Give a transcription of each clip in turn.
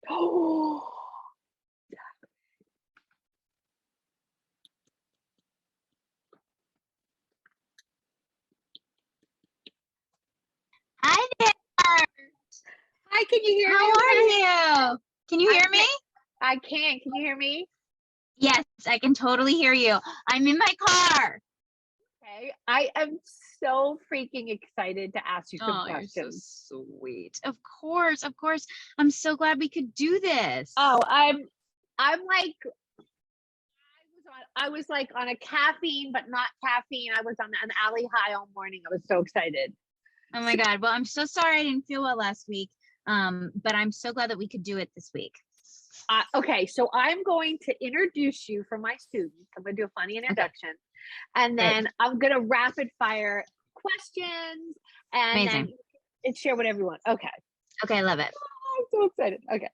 Oh, Hi there. hi, can you hear me? How are you? Can you hear me? I can. Can you hear me? Yes, I can totally hear you. I'm in my car. Okay. I am so freaking excited to ask you some Oh, you're questions. so sweet. Of course, of course. I'm so glad we could do this. Oh, I'm like, I was like on a caffeine, but not caffeine. I was on an alley high all morning. I was so excited. Oh my God. Well, I'm so sorry I didn't feel well last week. But I'm so glad that we could do it this week. Okay, so I'm going to introduce you for my students. I'm going to do a funny introduction, and then I'm going to rapid fire questions, and Amazing. then share whatever you want. Okay. Okay, I love it. Oh, I'm so excited. Okay.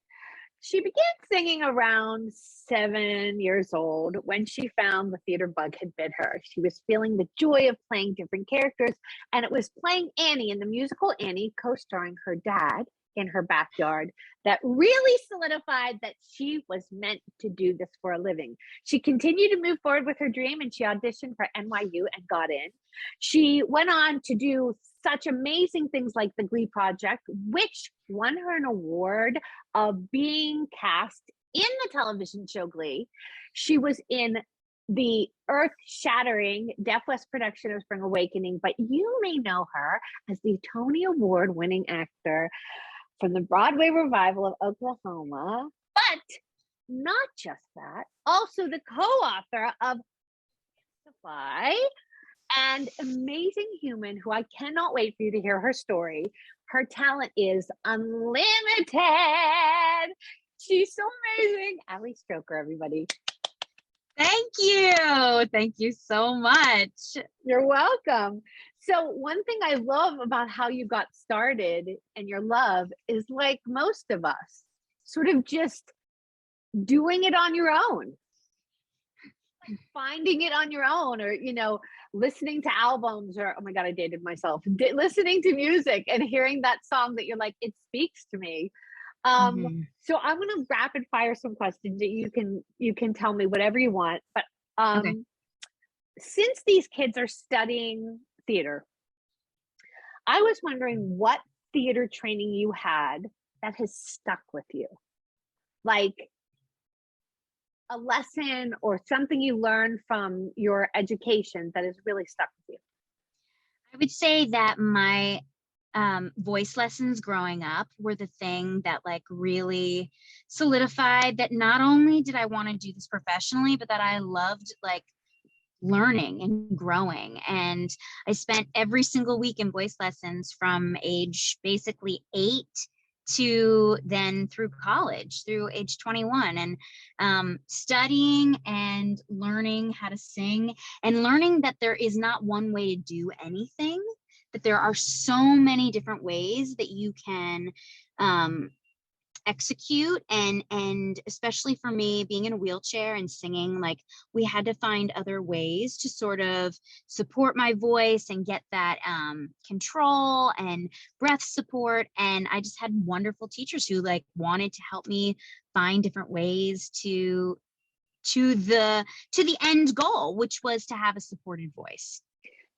She began singing around 7 years old when she found the theater bug had bit her. She was feeling the joy of playing different characters, and it was playing Annie in the musical Annie, co-starring her dad in her backyard, that really solidified that she was meant to do this for a living. She continued to move forward with her dream, and she auditioned for NYU and got in. She went on to do such amazing things like the GLEE Project, which won her an award of being cast in the television show GLEE. She was in the earth-shattering Deaf West production of Spring Awakening, but you may know her as the Tony Award-winning actor from the Broadway revival of Oklahoma, but not just that, also the co-author of Justify, and amazing human who I cannot wait for you to hear her story. Her talent is unlimited. She's so amazing. Allie Stroker, everybody. Thank you. Thank you so much. You're welcome. So one thing I love about how you got started and your love is, like most of us, sort of just doing it on your own. Finding it on your own, or listening to albums, or oh my God, I dated myself, listening to music and hearing that song that you're like, it speaks to me. So I'm going to rapid fire some questions that you can tell me whatever you want, but Okay. since these kids are studying theater, I was wondering what theater training you had that has stuck with you, like a lesson or something you learned from your education that has really stuck with you. I would say that my voice lessons growing up were the thing that like really solidified that not only did I want to do this professionally, but that I loved like learning and growing. And I spent every single week in voice lessons from age basically 8 to then through college, through age 21, and studying and learning how to sing and learning that there is not one way to do anything, that there are so many different ways that you can execute. And especially for me being in a wheelchair and singing, like we had to find other ways to sort of support my voice and get that control and breath support. And I just had wonderful teachers who like wanted to help me find different ways to the end goal, which was to have a supported voice.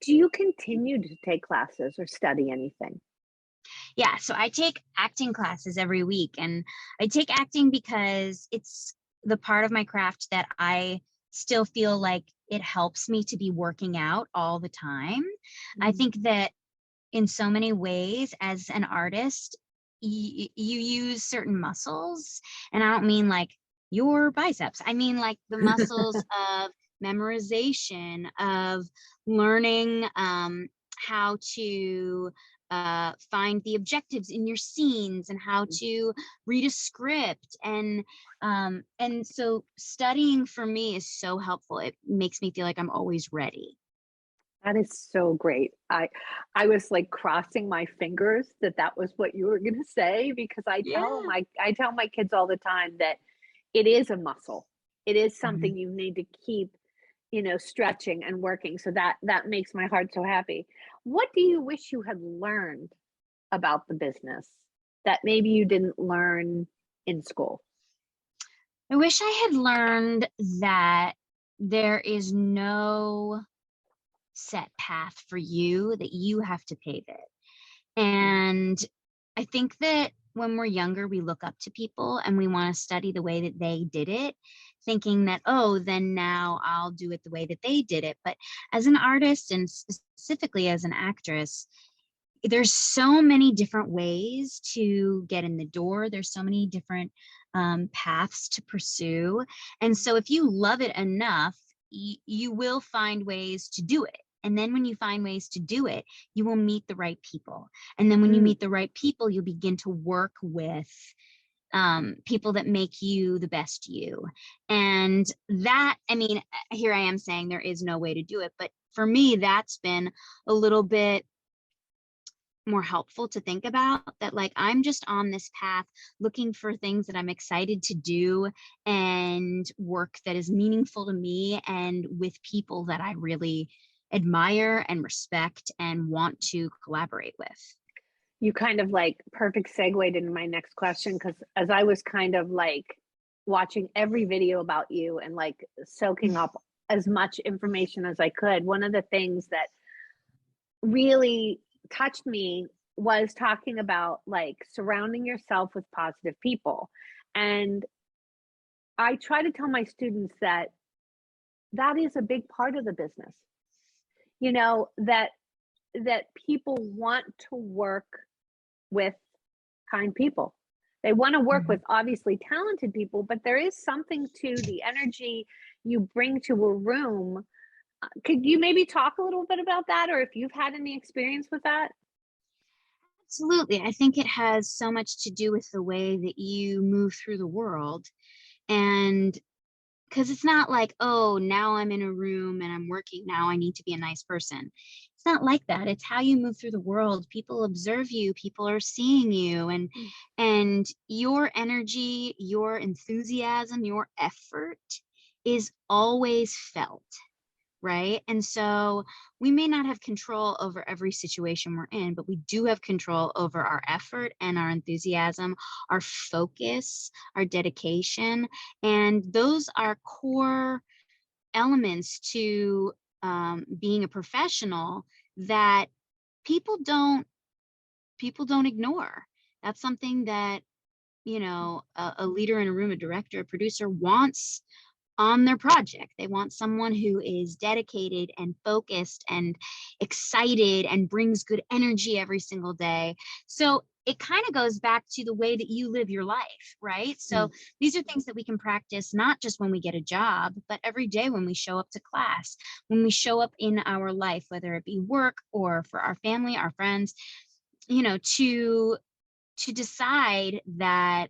Do you continue to take classes or study anything? Yeah, so I take acting classes every week, and I take acting because it's the part of my craft that I still feel like it helps me to be working out all the time. I think that in so many ways as an artist, you use certain muscles, and I don't mean like your biceps. I mean like the muscles of memorization, of learning how to find the objectives in your scenes and how to read a script. And so studying for me is so helpful. It makes me feel like I'm always ready. That is so great. I was like crossing my fingers that was what you were going to say, because I tell my kids all the time that it is a muscle. It is something you need to keep, stretching and working. So that makes my heart so happy. What do you wish you had learned about the business that maybe you didn't learn in school? I wish I had learned that there is no set path for you, that you have to pave it. And I think that when we're younger, we look up to people and we want to study the way that they did it, thinking that, oh, then now I'll do it the way that they did it. But as an artist, and specifically as an actress, there's so many different ways to get in the door. There's so many different paths to pursue. And so if you love it enough, you will find ways to do it. And then when you find ways to do it, you will meet the right people. And then when you meet the right people, you'll begin to work with people that make you the best you. And that, I mean, here I am saying there is no way to do it. But for me, that's been a little bit more helpful to think about, that like I'm just on this path looking for things that I'm excited to do and work that is meaningful to me and with people that I really admire and respect and want to collaborate with. You kind of like perfect segued into my next question, because as I was kind of like watching every video about you and like soaking up as much information as I could, one of the things that really touched me was talking about like surrounding yourself with positive people. And I try to tell my students that that is a big part of the business. You know, that people want to work with kind people. They want to work with obviously talented people, but there is something to the energy you bring to a room. Could you maybe talk a little bit about that, or if you've had any experience with that? Absolutely. I think it has so much to do with the way that you move through the world. And because it's not like, oh, now I'm in a room and I'm working, now I need to be a nice person. It's not like that. It's how you move through the world. People observe you, people are seeing you, and your energy, your enthusiasm, your effort is always felt. Right. And so we may not have control over every situation we're in, but we do have control over our effort and our enthusiasm, our focus, our dedication. And those are core elements to being a professional that people don't ignore. That's something that, you know, a leader in a room, a director, a producer wants on their project. They want someone who is dedicated and focused and excited and brings good energy every single day. So it kind of goes back to the way that you live your life, right? So these are things that we can practice not just when we get a job, but every day when we show up to class, when we show up in our life, whether it be work or for our family, our friends, you know, to decide that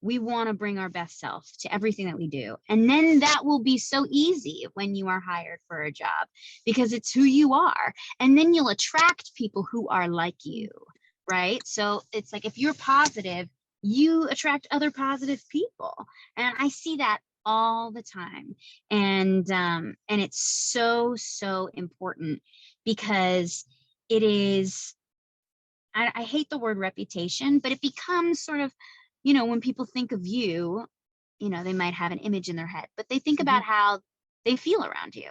we want to bring our best self to everything that we do. And then that will be so easy when you are hired for a job, because it's who you are. And then you'll attract people who are like you, right? So it's like, if you're positive, you attract other positive people. And I see that all the time. And it's so, so important, because it is, I hate the word reputation, but it becomes sort of, you know, when people think of you, you know, they might have an image in their head, but they think about how they feel around you.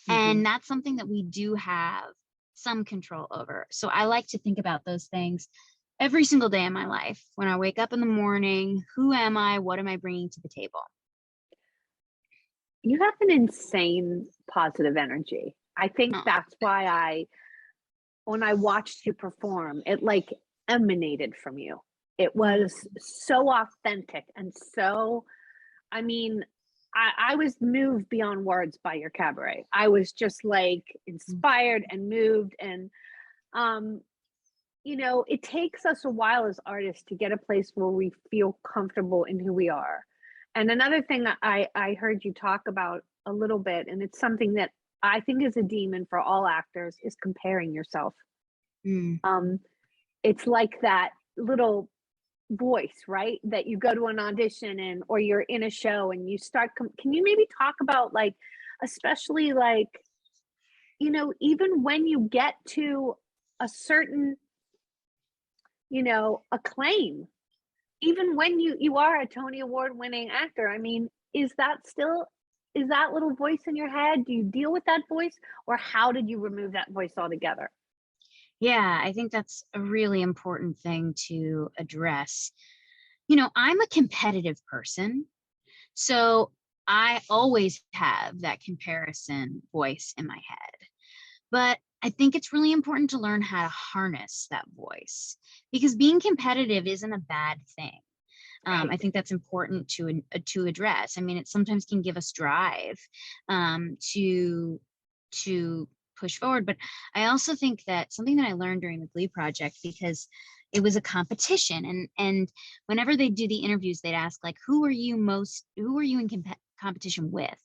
And that's something that we do have some control over. So I like to think about those things every single day in my life. When I wake up in the morning, who am I? What am I bringing to the table? You have an insane positive energy. I think that's why when I watched you perform, it like emanated from you. It was so authentic and so, I mean, I was moved beyond words by your cabaret. I was just like inspired and moved. And, you know, it takes us a while as artists to get a place where we feel comfortable in who we are. And another thing I heard you talk about a little bit, and it's something that I think is a demon for all actors, is comparing yourself. It's like that little voice, right, that you go to an audition and or you're in a show and you start can you maybe talk about, like, especially like, you know, even when you get to a certain, you know, acclaim, even when you are a Tony Award winning actor, I mean, is that little voice in your head? Do you deal with that voice, or how did you remove that voice altogether? Yeah, I think that's a really important thing to address. You know, I'm a competitive person, so I always have that comparison voice in my head. But I think it's really important to learn how to harness that voice, because being competitive isn't a bad thing. Right. I think that's important to address. I mean, it sometimes can give us drive to push forward. But I also think that something that I learned during the GLEE project, because it was a competition, and whenever they do the interviews, they'd ask like, who are you in competition with?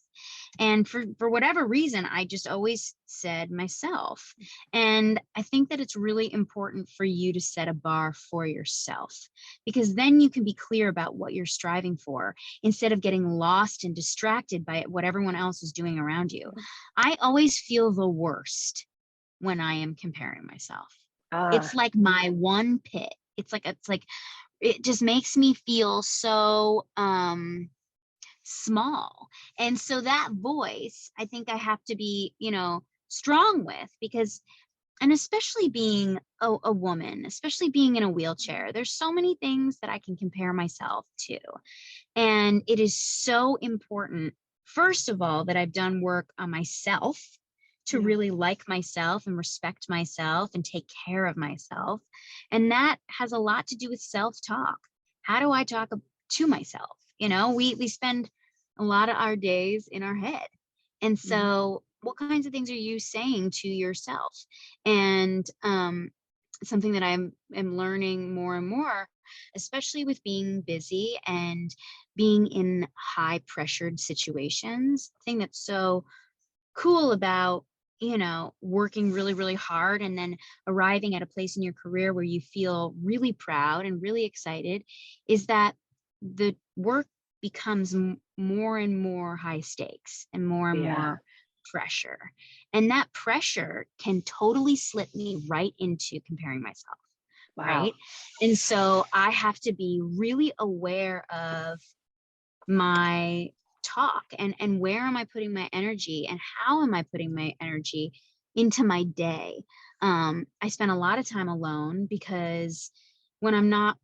And for whatever reason, I just always said myself. And I think that it's really important for you to set a bar for yourself, because then you can be clear about what you're striving for instead of getting lost and distracted by what everyone else is doing around you. I always feel the worst when I am comparing myself. It's like my one pit. It's like it just makes me feel so small. And so that voice, I think I have to be, strong with, because, and especially being a woman, especially being in a wheelchair, there's so many things that I can compare myself to. And it is so important, first of all, that I've done work on myself to really like myself and respect myself and take care of myself. And that has a lot to do with self-talk. How do I talk to myself? We spend a lot of our days in our head. And so what kinds of things are you saying to yourself? And something that I'm learning more and more, especially with being busy and being in high pressured situations, the thing that's so cool about working really, really hard and then arriving at a place in your career where you feel really proud and really excited, is that the work becomes more and more high stakes and more pressure. And that pressure can totally slip me right into comparing myself. Wow. Right. And so I have to be really aware of my talk and where am I putting my energy and how am I putting my energy into my day. I spend a lot of time alone, because when I'm not,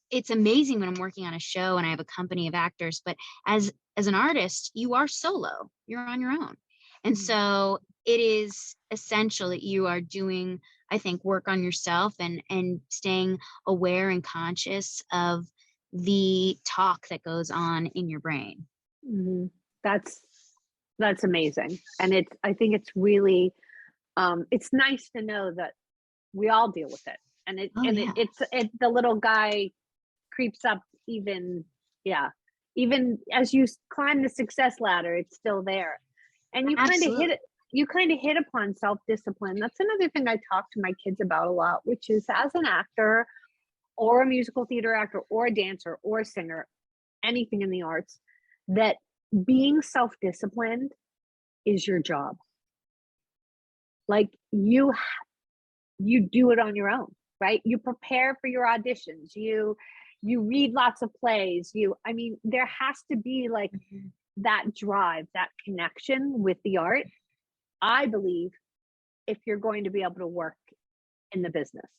it's amazing when I'm working on a show and I have a company of actors, but as an artist, you are solo, you're on your own. And so it is essential that you are doing, I think, work on yourself and staying aware and conscious of the talk that goes on in your brain. That's amazing. And I think it's really, it's nice to know that we all deal with it. And the little guy creeps up even as you climb the success ladder, it's still there. And you kind of hit upon self-discipline. That's another thing I talk to my kids about a lot, which is, as an actor or a musical theater actor or a dancer or a singer, anything in the arts, that being self-disciplined is your job. Like you do it on your own, right? You prepare for your auditions, you read lots of plays, there has to be like that drive, that connection with the art, I believe, if you're going to be able to work in the business.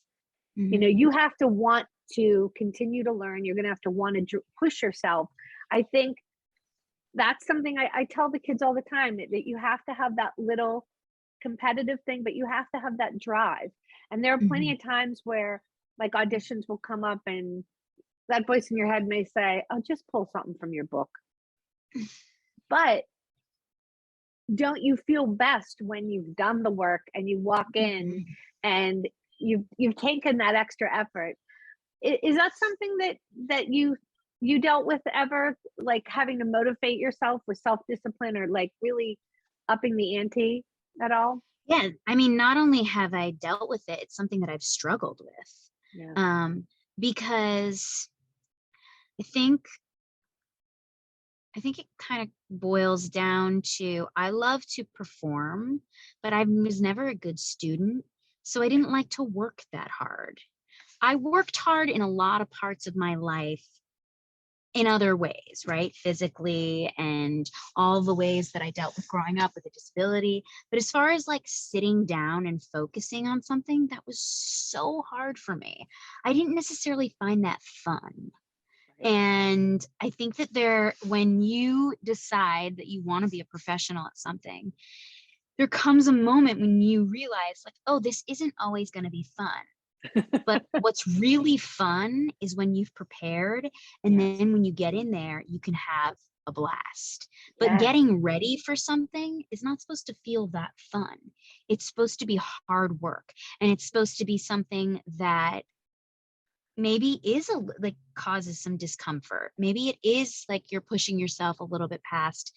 You have to want to continue to learn. You're going to have to want to push yourself. I think that's something I tell the kids all the time, that you have to have that little competitive thing, but you have to have that drive. And there are plenty of times where like auditions will come up and that voice in your head may say, "Oh, just pull something from your book." But don't you feel best when you've done the work and you walk in and you've taken that extra effort? Is that something that you dealt with ever, like having to motivate yourself with self-discipline, or like really upping the ante at all? Yeah, I mean, not only have I dealt with it, it's something that I've struggled with. Because I think it kind of boils down to, I love to perform, but I was never a good student. So I didn't like to work that hard. I worked hard in a lot of parts of my life in other ways, right? Physically and all the ways that I dealt with growing up with a disability. But as far as like sitting down and focusing on something, that was so hard for me. I didn't necessarily find that fun. And I think that when you decide that you want to be a professional at something, there comes a moment when you realize like, oh, this isn't always going to be fun. But what's really fun is when you've prepared, and then when you get in there, you can have a blast. But getting ready for something is not supposed to feel that fun. It's supposed to be hard work, and it's supposed to be something that maybe like causes some discomfort. Maybe it is like you're pushing yourself a little bit past,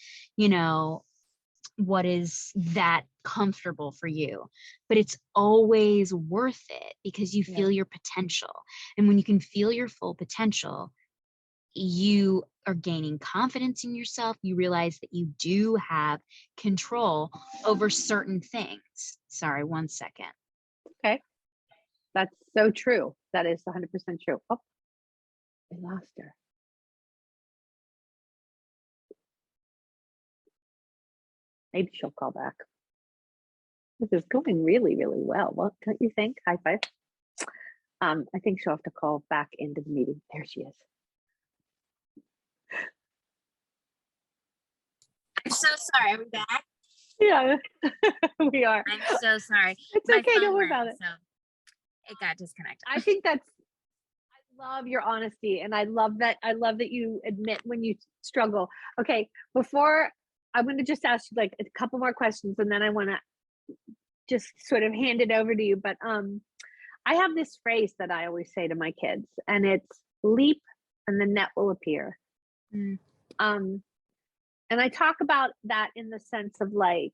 what is that comfortable for you, but it's always worth it because you feel your potential. And when you can feel your full potential, you are gaining confidence in yourself. You realize that you do have control over certain things. Sorry, 1 second. Okay. That's so true. That is 100% true. Oh, I lost her. Maybe she'll call back. This is going really, really well. Well, don't you think? High five. I think she'll have to call back into the meeting. There she is. I'm so sorry. Are we back? Yeah, we are. I'm so sorry. It's okay. Don't worry about it. So it got disconnected. I think I love your honesty, and I love that you admit when you struggle. Okay, before I'm going to just ask you like a couple more questions, and then I want to just sort of hand it over to you. But I have this phrase that I always say to my kids, and it's leap and the net will appear. And I talk about that in the sense of like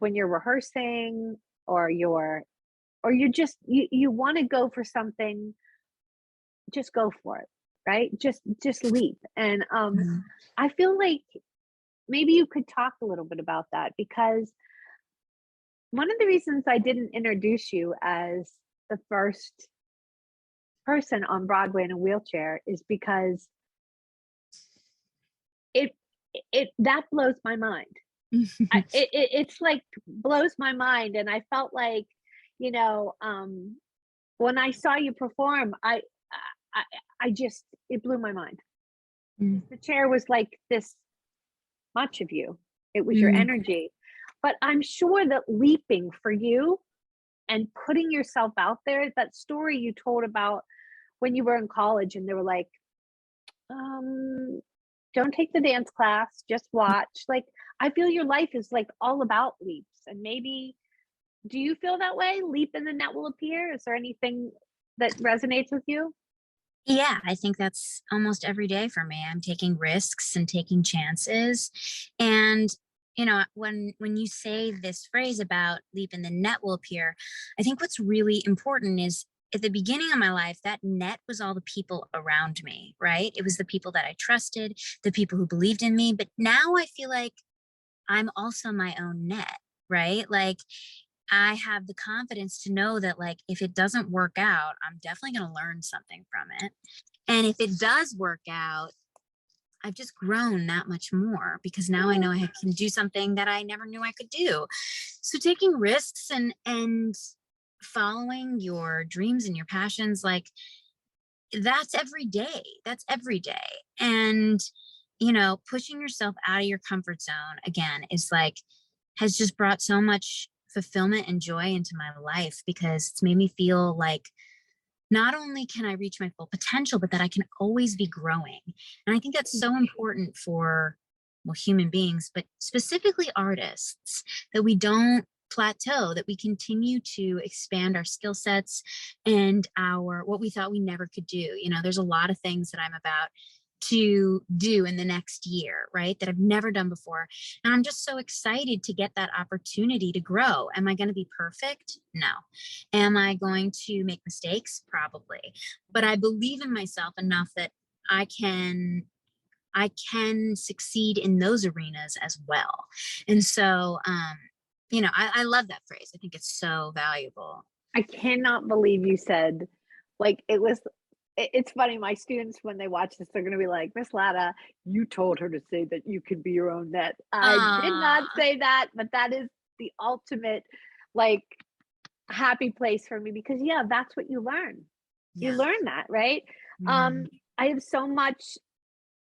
when you're rehearsing or you just you want to go for something, just go for it, right? Just leap. And I feel like maybe you could talk a little bit about that, because one of the reasons I didn't introduce you as the first person on Broadway in a wheelchair is because that blows my mind. It's like blows my mind. And I felt like, when I saw you perform, I just, it blew my mind. The chair was like this much of you. It was your energy. But I'm sure that leaping for you and putting yourself out there, that story you told about when you were in college and they were like, don't take the dance class, just watch. Like, I feel your life is like all about leaps. And maybe, do you feel that way? Leap and the net will appear. Is there anything that resonates with you? Yeah, I think that's almost every day for me. I'm taking risks and taking chances. And, when you say this phrase about leap and the net will appear, I think what's really important is at the beginning of my life, that net was all the people around me, right? It was the people that I trusted, the people who believed in me. But now I feel like I'm also my own net, right? Like, I have the confidence to know that like, if it doesn't work out, I'm definitely going to learn something from it. And if it does work out, I've just grown that much more because now I know I can do something that I never knew I could do. So taking risks and following your dreams and your passions, like that's every day. That's every day. And, pushing yourself out of your comfort zone again is like, has just brought so much fulfillment and joy into my life because it's made me feel like not only can I reach my full potential, but that I can always be growing. And I think that's so important for, human beings, but specifically artists, that we don't plateau, that we continue to expand our skill sets and what we thought we never could do. There's a lot of things that I'm about to do in the next year, right? That I've never done before. And I'm just so excited to get that opportunity to grow. Am I going to be perfect? No. Am I going to make mistakes? Probably. But I believe in myself enough that I can succeed in those arenas as well. And so, I love that phrase. I think it's so valuable. I cannot believe you said, like, it's funny, my students, when they watch this, they're gonna be like, "Miss Latta, you told her to say that you could be your own net." I did not Ah, say that, but that is the ultimate, like, happy place for me because, yeah, that's what you learn. You yeah. learn that, right? Mhm. Um, I have so much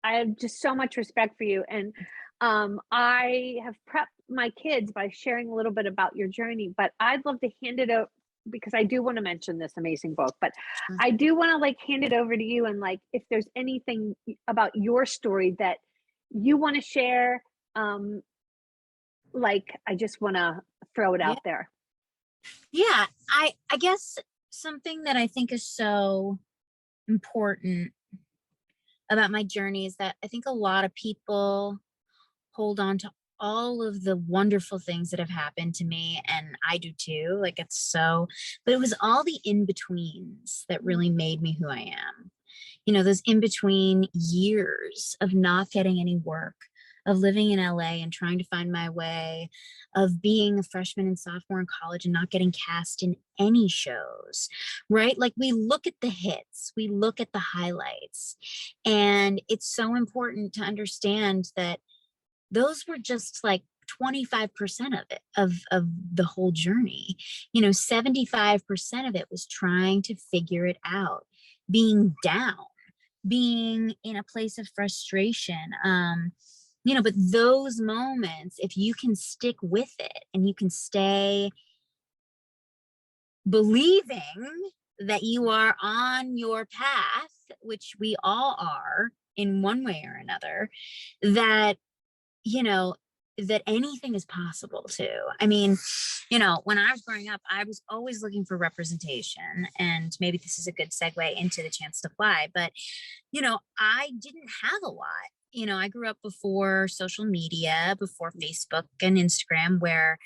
I have just so much respect for you, and, I have prepped my kids by sharing a little bit about your journey, but I'd love to hand it over because I do wanna mention this amazing book, but Sure. I do wanna, like, hand it over to you and, like, if there's anything about your story that you wanna share, um, like, I just wanna throw it Yeah. out there. Yeah. I guess something that I think is so important about my journey is that I think a lot of people hold on to all of the wonderful things that have happened to me, and I do too. Like it's so, but it was all the in betweens that really made me who I am. You know, those in between years of not getting any work, of living in LA and trying to find my way, of being a freshman and sophomore in college and not getting cast in any shows, right? Like we look at the hits, we look at the highlights, and it's so important to understand that those were just like 25% of it, of the whole journey. You know, 75% of it was trying to figure it out, being down, being in a place of frustration. You know, but those moments, if you can stick with it and you can stay believing that you are on your path, which we all are in one way or another, that you know, that anything is possible too. I mean, you know, when I was growing up, I was always looking for representation. And maybe this is a good segue into the chance to fly, but, you know, I didn't have a lot. You know, I grew up before social media, before Facebook and Instagram, where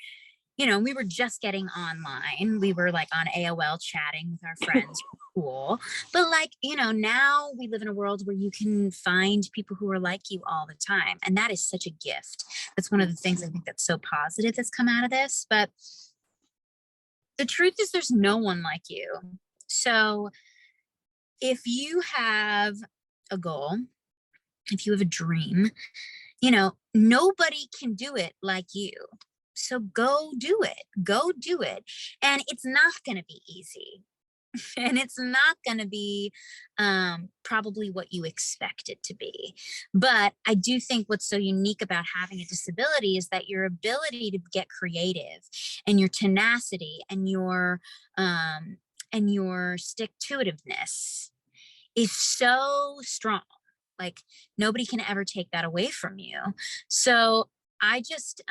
you know, we were just getting online. We were like on AOL chatting with our friends. Cool. But like, you know, now we live in a world where you can find people who are like you all the time. And that is such a gift. That's one of the things I think that's so positive that's come out of this. But the truth is, there's no one like you. So if you have a goal, if you have a dream, you know, nobody can do it like you. So go do it. Go do it. And it's not going to be easy. And it's not going to be probably what you expect it to be. But I do think what's so unique about having a disability is that your ability to get creative and your tenacity and your stick to itiveness is so strong. Like nobody can ever take that away from you. So I just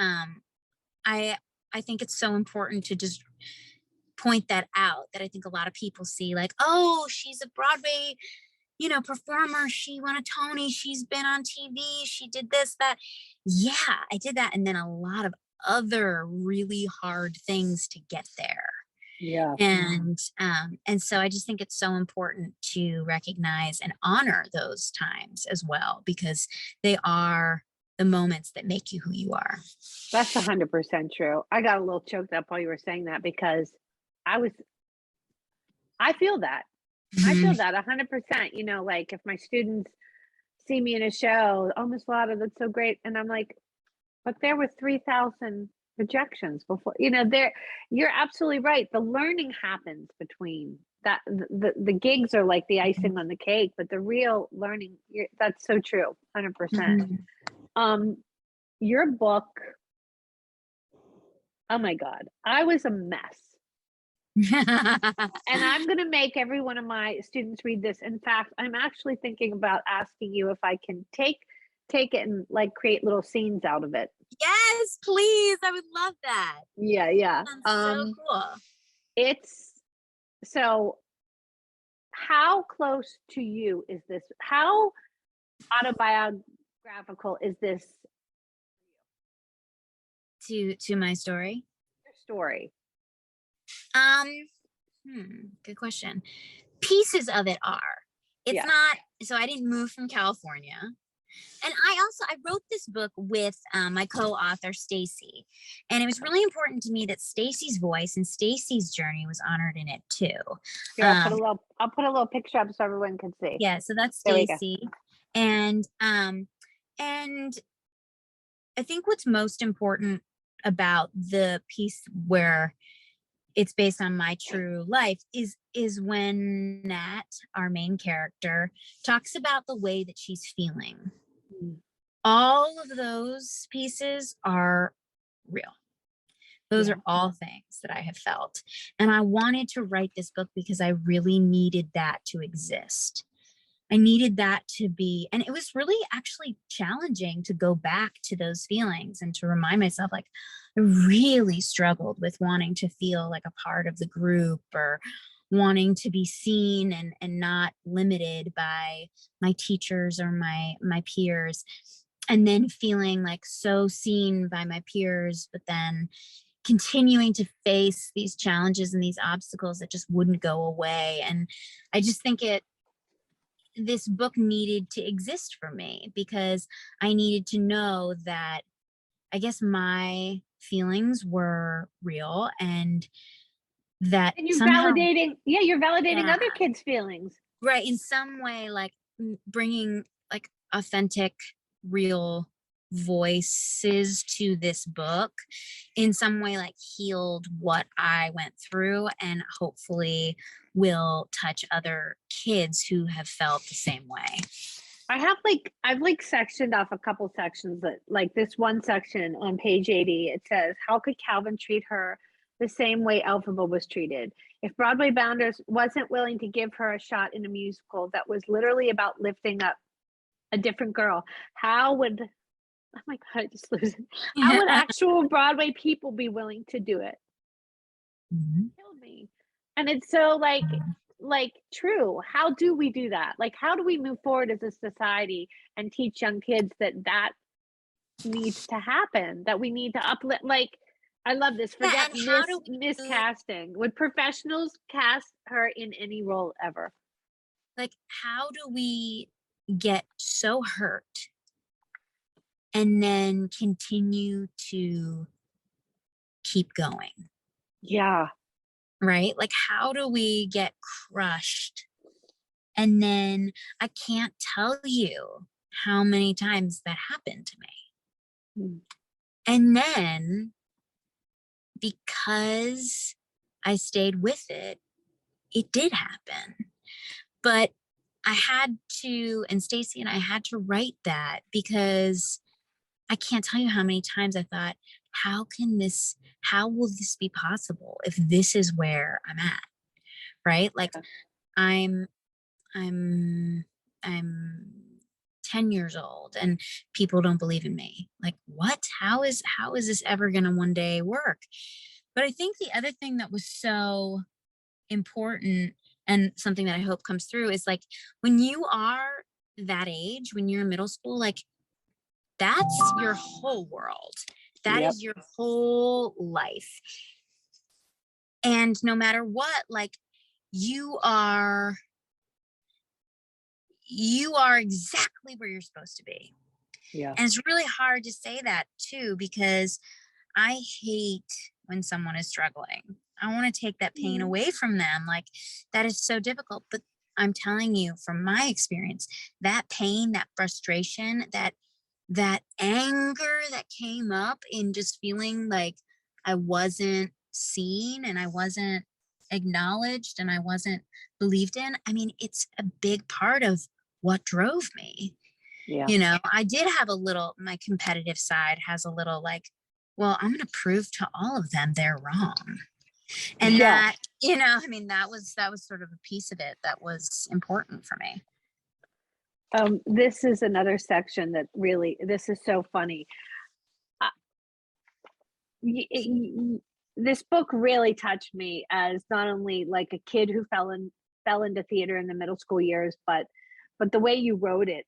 I I think it's so important to just point that out, that I think a lot of people see like, oh, she's a Broadway, you know, performer, she won a Tony, she's been on TV, she did this, that. Yeah, I did that. And then a lot of other really hard things to get there. Yeah. And so I just think it's so important to recognize and honor those times as well, because they are the moments that make you who you are. That's 100% true. I got a little choked up while you were saying that because I was I feel that. I Mhm. feel that 100%. You know, like if my students see me in a show, "Oh, Miss Lotta, that's so great." And I'm like, "But there were 3,000 rejections before." You know, there you're absolutely right. The learning happens between that the gigs are like the icing on the cake, but the real learning, that's so true. 100%. Mhm. Um your book, oh my god, I was a mess. And I'm going to make every one of my students read this. In fact, I'm actually thinking about asking you if I can take it and like create little scenes out of it. Yes, please. I would love that. Yeah, yeah. Sounds so cool. It's so how close to you is this? How autobiographical is this To my story. story? Um, Good question. Pieces of it are. It's Yeah. not, so I didn't move from California. And I wrote this book with my co-author Stacy, and it was really important to me that Stacy's voice and Stacy's journey was honored in it too. Here, I'll put a little picture up so everyone can see. Yeah, so that's Stacy, and I think what's most important about the piece where it's based on my true life is when Nat, our main character, talks about the way that she's feeling. All of those pieces are real. Those are all things that I have felt. And I wanted to write this book because I really needed that to exist. I needed that to be, and it was really actually challenging to go back to those feelings and to remind myself, like, I really struggled with wanting to feel like a part of the group or wanting to be seen and not limited by my teachers or my peers. And then feeling like so seen by my peers, but then continuing to face these challenges and these obstacles that just wouldn't go away. And I just think this book needed to exist for me because I needed to know that I guess my feelings were real and that and you're somehow, you're validating other kids' feelings. Right. In some way, like bringing like authentic, real voices to this book in some way, like healed what I went through and hopefully will touch other kids who have felt the same way. I've sectioned off a couple sections that, like, this one section on page 80, it says, how could Calvin treat her the same way Elphaba was treated? If Broadway Bounders wasn't willing to give her a shot in a musical that was literally about lifting up a different girl, how would, oh my God, I just lose it. How would actual Broadway people be willing to do it? Killed me. And it's so like true. How do we do that? Like, how do we move forward as a society and teach young kids that needs to happen, that we need to uplift? Like, I love this. Forget miscasting. Would professionals cast her in any role ever? Like, how do we get so hurt and then continue to keep going? Yeah. Right? Like, how do we get crushed? And then I can't tell you how many times that happened to me. And then because I stayed with it, it did happen. But I had to, and Stacy and I had to write that because I can't tell you how many times I thought, how will this be possible if this is where I'm at? Right? Like, I'm 10 years old and people don't believe in me. Like, what? How is this ever going to one day work? But I think the other thing that was so important and something that I hope comes through is, like, when you are that age, when you're in middle school, like, that's your whole world. That is your whole life. And no matter what, like, you are exactly where you're supposed to be. Yeah. And it's really hard to say that too, because I hate when someone is struggling. I want to take that pain away from them. Like, that is so difficult. But I'm telling you from my experience, that pain, that frustration, that anger that came up in just feeling like I wasn't seen and I wasn't acknowledged and I wasn't believed in. I mean, it's a big part of what drove me. Yeah. You know, I did have my competitive side has a little like, well, I'm going to prove to all of them they're wrong. And that, you know, I mean, that was sort of a piece of it that was important for me. This is another section that really, this is so funny. This book really touched me as not only like a kid who fell into theater in the middle school years, but the way you wrote it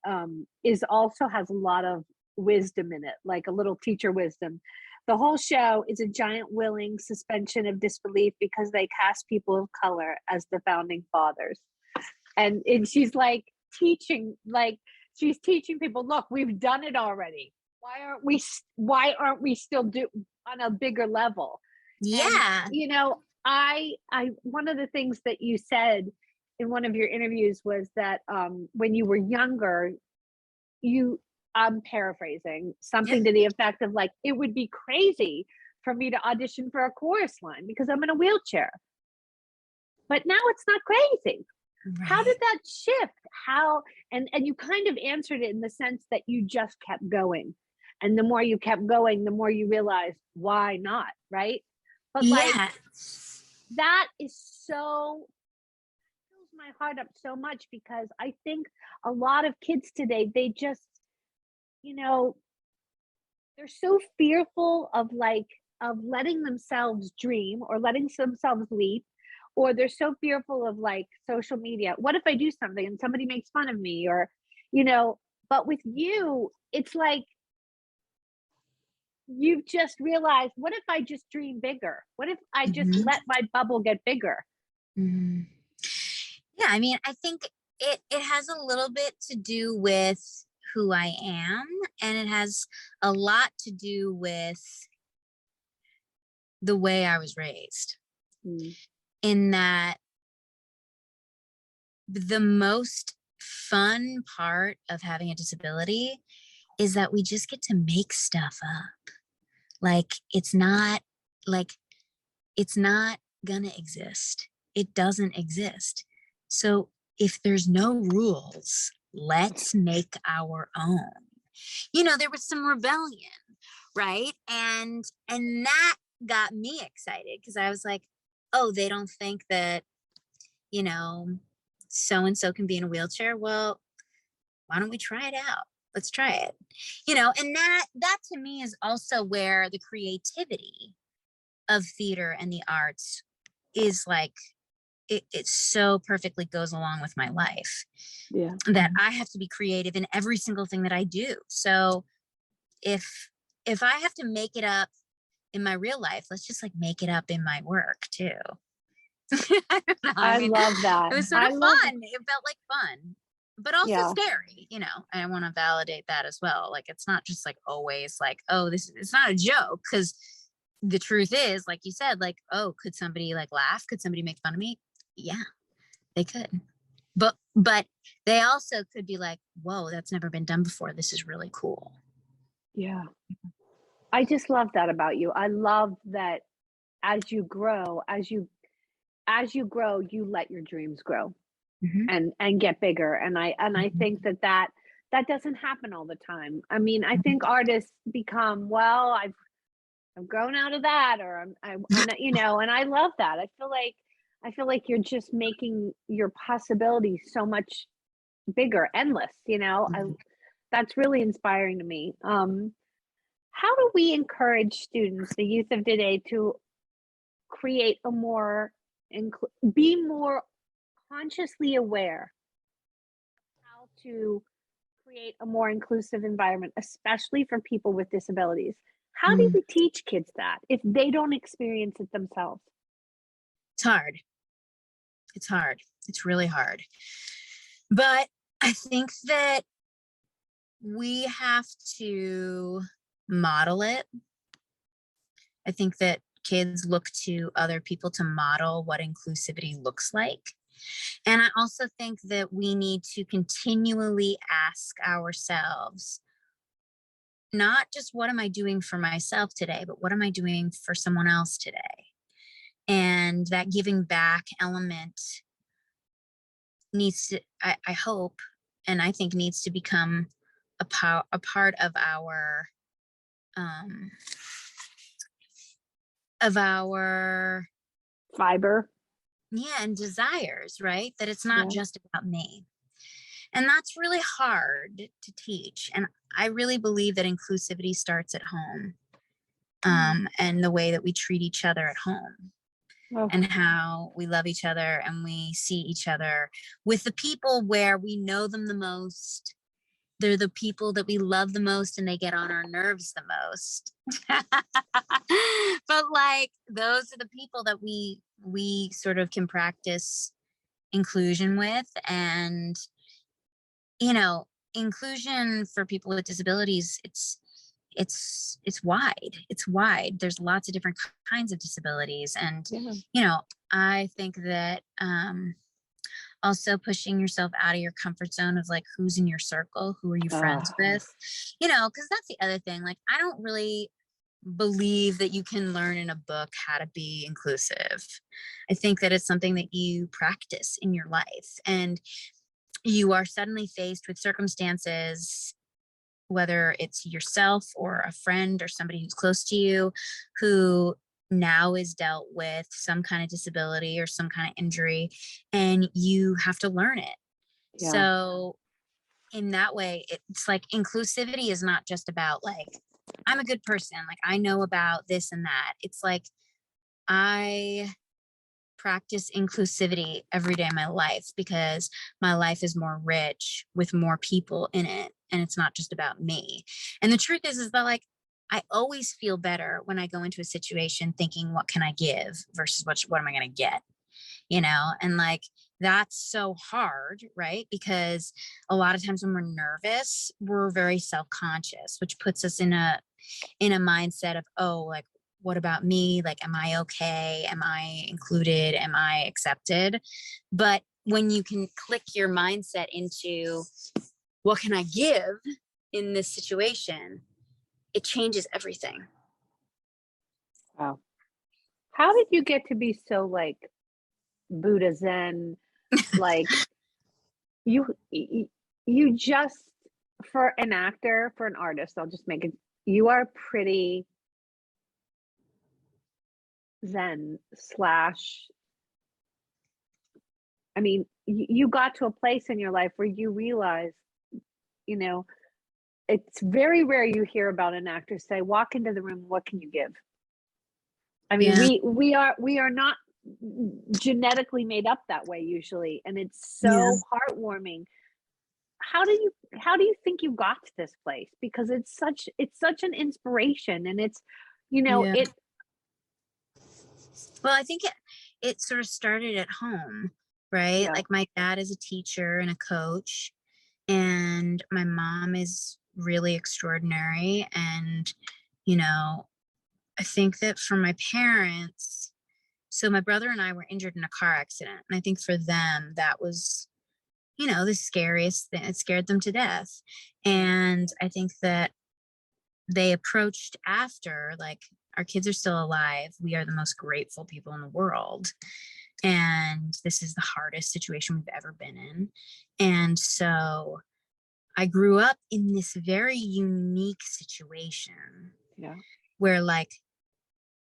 also has a lot of wisdom in it, like a little teacher wisdom. The whole show is a giant willing suspension of disbelief because they cast people of color as the founding fathers. And she's like teaching, like she's teaching people, look, we've done it already. Why aren't we still on a bigger level? And Yeah. I one of the things that you said in one of your interviews was that when you were younger, I'm paraphrasing, Yep. something to the effect of like, it would be crazy for me to audition for a chorus line because I'm in a wheelchair. But now it's not crazy. How did Right. that shift? How and you kind of answered it in the sense that you just kept going. And the more you kept going, the more you realized why not, right? But like Yeah. that is so fills my heart up so much because I think a lot of kids today, they just, you know, they're so fearful of letting themselves dream or letting themselves leap, or they're so fearful of like social media. What if I do something and somebody makes fun of me, or you know but with you it's like you've just realized, what if I just dream bigger? What if I just Mhm. let my bubble get bigger? Mhm. Yeah, I mean, I think it has a little bit to do with who I am, and it has a lot to do with the way I was raised. Mm. In that the most fun part of having a disability is that we just get to make stuff up. Like like it's not gonna exist. It doesn't exist. So if there's no rules, let's make our own. There was some rebellion, right? And that got me excited because I was like, oh, they don't think that, you know, so and so can be in a wheelchair. Well, why don't we try it out? Let's try it. And that to me is also where the creativity of theater and the arts is like it so perfectly goes along with my life Yeah. that I have to be creative in every single thing that I do. So if I have to make it up in my real life, let's just like make it up in my work too. I don't know. I I mean, love that. it was sort I of love fun. It felt like fun, but also Yeah. scary. I want to validate that as well. Like, it's not just like always like, oh, it's not a joke. Because the truth is, like you said, like, oh, could somebody like laugh? Could somebody make fun of me? Yeah, they could. But they also could be like, whoa, that's never been done before. This is really cool. Yeah. I just love that about you. I love that as you grow, as you grow, you let your dreams grow Mhm. and get bigger. And I Mhm. think that doesn't happen all the time. I mean, I think artists become, well, I've grown out of that, or I'm not, and I love that. I feel like you're just making your possibilities so much bigger, endless. Mhm. That's really inspiring to me. How do we encourage students, the youth of today, to create a be more consciously aware how to create a more inclusive environment, especially for people with disabilities? How do Mm. we teach kids that if they don't experience it themselves? It's hard. It's hard. It's really hard. But I think that we have to model it. I think that kids look to other people to model what inclusivity looks like. And I also think that we need to continually ask ourselves, not just what am I doing for myself today, but what am I doing for someone else today? And that giving back element needs to, I hope, and I think needs to become a part um, of our Fiber. yeah, and desires, right? That it's not Yeah. just about me. And that's really hard to teach. And I really believe that inclusivity starts at home, Mm. and the way that we treat each other at home, Oh, and how we love each other and we see each other with the people where we know them the most. They're the people that we love the most and they get on our nerves the most. But like those are the people that we sort of can practice inclusion with. And inclusion for people with disabilities, it's wide. There's lots of different kinds of disabilities. And, Yeah. I think that, also pushing yourself out of your comfort zone of like, who's in your circle, who are you friends with, because that's the other thing. Like, I don't really believe that you can learn in a book how to be inclusive. I think that it's something that you practice in your life, and you are suddenly faced with circumstances, whether it's yourself or a friend or somebody who's close to you, who now is dealt with some kind of disability or some kind of injury, and you have to learn it. Yeah. So in that way, it's like inclusivity is not just about like, I'm a good person, like I know about this and that. It's like, I practice inclusivity every day of my life because my life is more rich with more people in it, and it's not just about me. And the truth is that like, I always feel better when I go into a situation thinking, what can I give versus what am I going to get? And like, that's so hard, right? Because a lot of times when we're nervous, we're very self-conscious, which puts us in a mindset of, oh, like, what about me? Like, am I okay? Am I included? Am I accepted? But when you can click your mindset into what can I give in this situation, it changes everything. Wow. How did you get to be so like Buddha Zen? Like you just, for an actor, for an artist, I'll just make it, you are pretty Zen slash, I mean, you got to a place in your life where you realize, it's very rare you hear about an actor say, walk into the room, what can you give? I mean, Yeah. we are not genetically made up that way usually, and it's so heartwarming. How do you think you got to this place? Because it's such an inspiration, and it's, it. Well, I think it sort of started at home, right? Yeah. Like, my dad is a teacher and a coach, and my mom is really extraordinary. And, I think that for my parents, so my brother and I were injured in a car accident. And I think for them, that was, the scariest thing. It scared them to death. And I think that they approached after, like, our kids are still alive. We are the most grateful people in the world. And this is the hardest situation we've ever been in. And so I grew up in this very unique situation. Yeah. Where, like,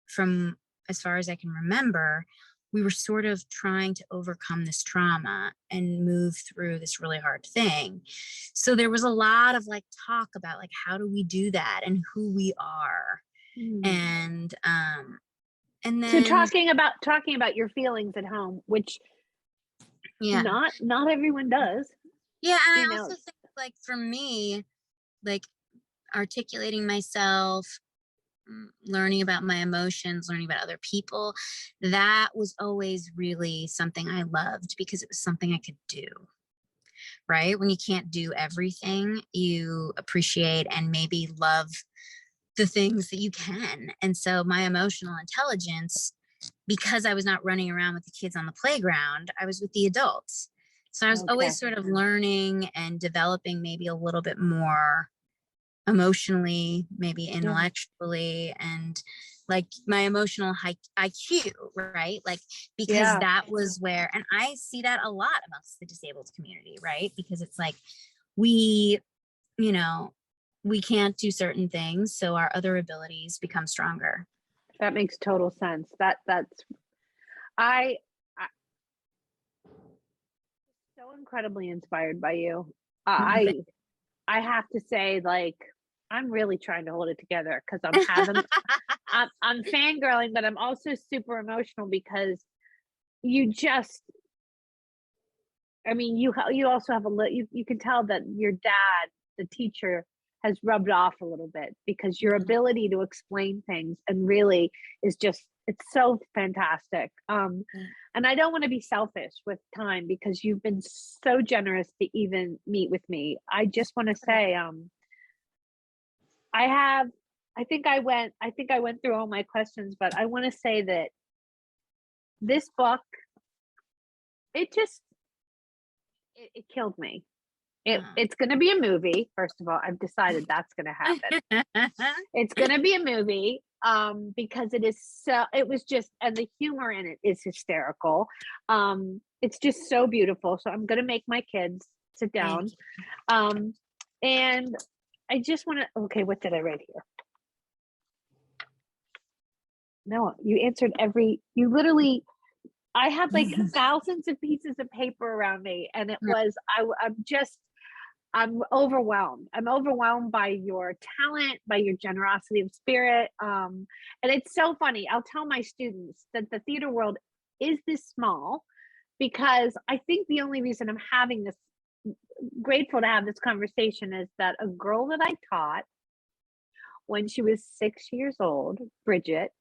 from as far as I can remember, we were sort of trying to overcome this trauma and move through this really hard thing. So there was a lot of like talk about like, how do we do that and who we are. And then, so talking about your feelings at home, which not everyone does. Yeah. And I also think like for me, like articulating myself, learning about my emotions, learning about other people, that was always really something I loved because it was something I could do. Right? When you can't do everything, you appreciate and maybe love the things that you can. And so my emotional intelligence, because I was not running around with the kids on the playground, I was with the adults. So I was always sort of learning and developing maybe a little bit more emotionally, maybe intellectually, and like my emotional IQ, right? Like, because that was where, and I see that a lot amongst the disabled community, right? Because it's like, we can't do certain things, so our other abilities become stronger. That makes total sense. That's I so incredibly inspired by you. I have to say, like, I'm really trying to hold it together because I'm fangirling, but I'm also super emotional because you also have you can tell that your dad, the teacher, has rubbed off a little bit because your ability to explain things and really is just It's so fantastic. And I don't want to be selfish with time because you've been so generous to even meet with me. I just want to say, I have, I think I went through all my questions, but I want to say that this book, it just, it killed me. It's going to be a movie. First of all, I've decided that's going to happen. It's going to be a movie because it was just, and the humor in it is hysterical. It's just so beautiful. So I'm going to make my kids sit down. And I just want to, okay, what did I write here? No, you answered you literally, I had like thousands of pieces of paper around me, and it was, I'm overwhelmed. I'm overwhelmed by your talent, by your generosity of spirit. And it's so funny. I'll tell my students that the theater world is this small because I think the only reason I'm having this, grateful to have this conversation, is that a girl that I taught when she was 6 years old, Bridget,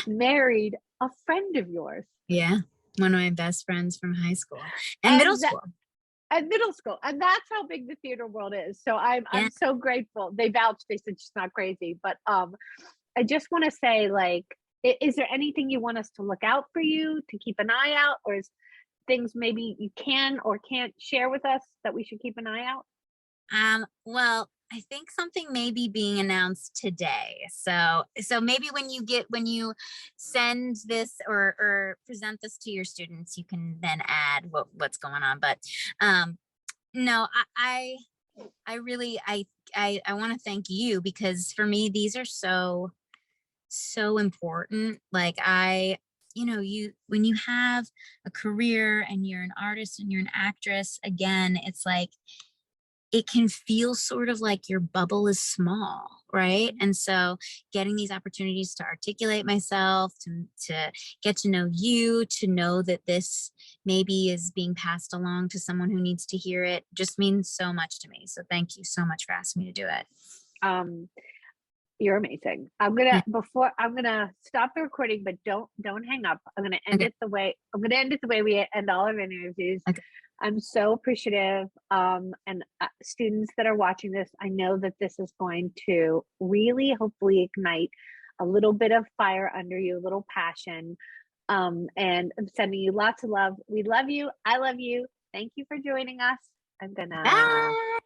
married a friend of yours. Yeah. One of my best friends from high school and middle school. At middle school, and that's how big the theater world is. So I'm so grateful. They vouched. They said she's not crazy, but I just want to say, like, is there anything you want us to look out for you, to keep an eye out, or is things maybe you can or can't share with us that we should keep an eye out? Well, I think something may be being announced today. So maybe when you send this or present this to your students, you can then add what's going on. But no, I really, I want to thank you, because for me, these are so important. Like when you have a career and you're an artist and you're an actress, again, it's like, it can feel sort of like your bubble is small, right? And so getting these opportunities to articulate myself, to get to know you, to know that this maybe is being passed along to someone who needs to hear it, just means so much to me. So thank you so much for asking me to do it. You're amazing. I'm gonna stop the recording, but don't hang up. I'm gonna end it the way we end all of our interviews. Okay. I'm so appreciative. And students that are watching this, I know that this is going to really hopefully ignite a little bit of fire under you, a little passion. And I'm sending you lots of love. We love you. I love you. Thank you for joining us. I'm gonna Bye.